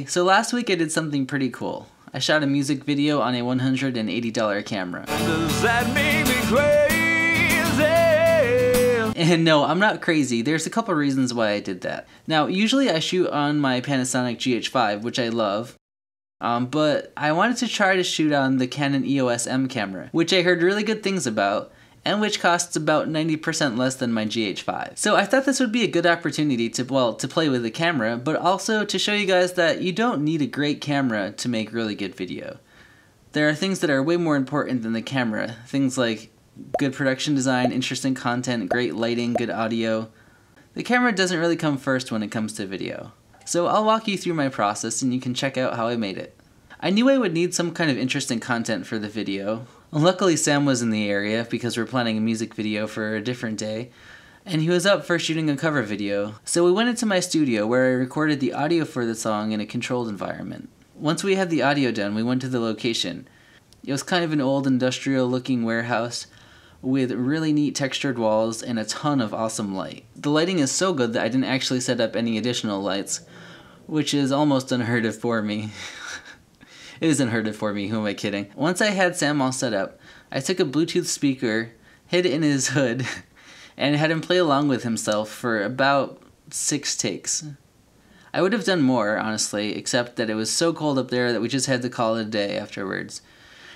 So last week I did something pretty cool. I shot a music video on a $180 camera. Does that make me crazy? And no, I'm not crazy. There's a couple reasons why I did that. Now, usually I shoot on my PANASONIC GH5, which I love. But I wanted to try to shoot on the CANON EOS M camera, which I heard really good things about, and which costs about 90% less than my GH5. So I thought this would be a good opportunity to play with the camera, but also to show you guys that you don't need a great camera to make really good video. There are things that are way more important than the camera, things like good production design, interesting content, great lighting, good audio. The camera doesn't really come first when it comes to video. So I'll walk you through my process and you can check out how I made it. I knew I would need some kind of interesting content for the video. Luckily Sam was in the area because we're planning a music video for a different day, and he was up for shooting a cover video. So we went into my studio where I recorded the audio for the song in a controlled environment. Once we had the audio done, we went to the location. It was kind of an old industrial looking warehouse with really neat textured walls and a ton of awesome light. The lighting is so good that I didn't actually set up any additional lights, which is almost unheard of for me. It is unheard of for me, who am I kidding? Once I had Sam all set up, I took a Bluetooth speaker, hid it in his hood, and had him play along with himself for about 6 takes. I would have done more, honestly, except that it was so cold up there that we just had to call it a day afterwards.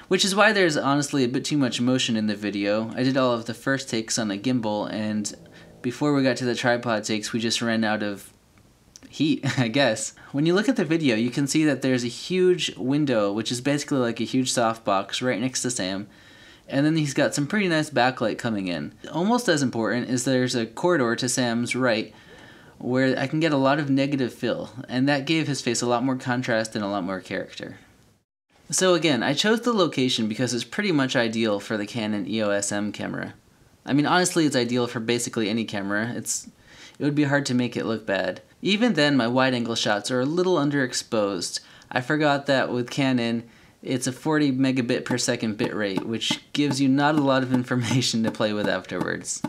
Which is why there's honestly a bit too much motion in the video. I did all of the first takes on a gimbal, and before we got to the tripod takes, we just ran out of heat, I guess. When you look at the video, you can see that there's a huge window, which is basically like a huge softbox right next to Sam, and then he's got some pretty nice backlight coming in. Almost as important is there's a corridor to Sam's right where I can get a lot of negative fill, and that gave his face a lot more contrast and a lot more character. So again, I chose the location because it's pretty much ideal for the CANON EOS M camera. I mean, honestly, it's ideal for basically any camera. It would be hard to make it look bad. Even then, my wide-angle shots are a little underexposed. I forgot that with Canon, it's a 40 megabit per second bitrate, which gives you not a lot of information to play with afterwards.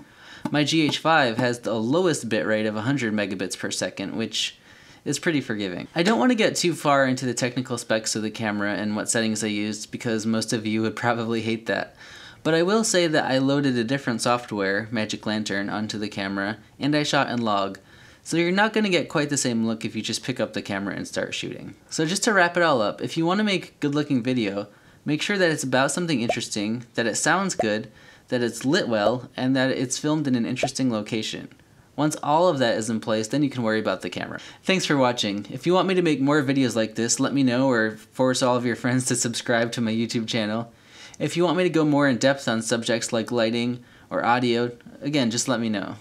My GH5 has the lowest bitrate of 100 megabits per second, which is pretty forgiving. I don't want to get too far into the technical specs of the camera and what settings I used because most of you would probably hate that. But I will say that I loaded a different software, Magic Lantern, onto the camera, and I shot in log. So you're not going to get quite the same look if you just pick up the camera and start shooting. So just to wrap it all up, if you want to make a good looking video, make sure that it's about something interesting, that it sounds good, that it's lit well, and that it's filmed in an interesting location. Once all of that is in place, then you can worry about the camera. Thanks for watching. If you want me to make more videos like this, let me know, or force all of your friends to subscribe to my YouTube channel. If you want me to go more in depth on subjects like lighting or audio, again, just let me know.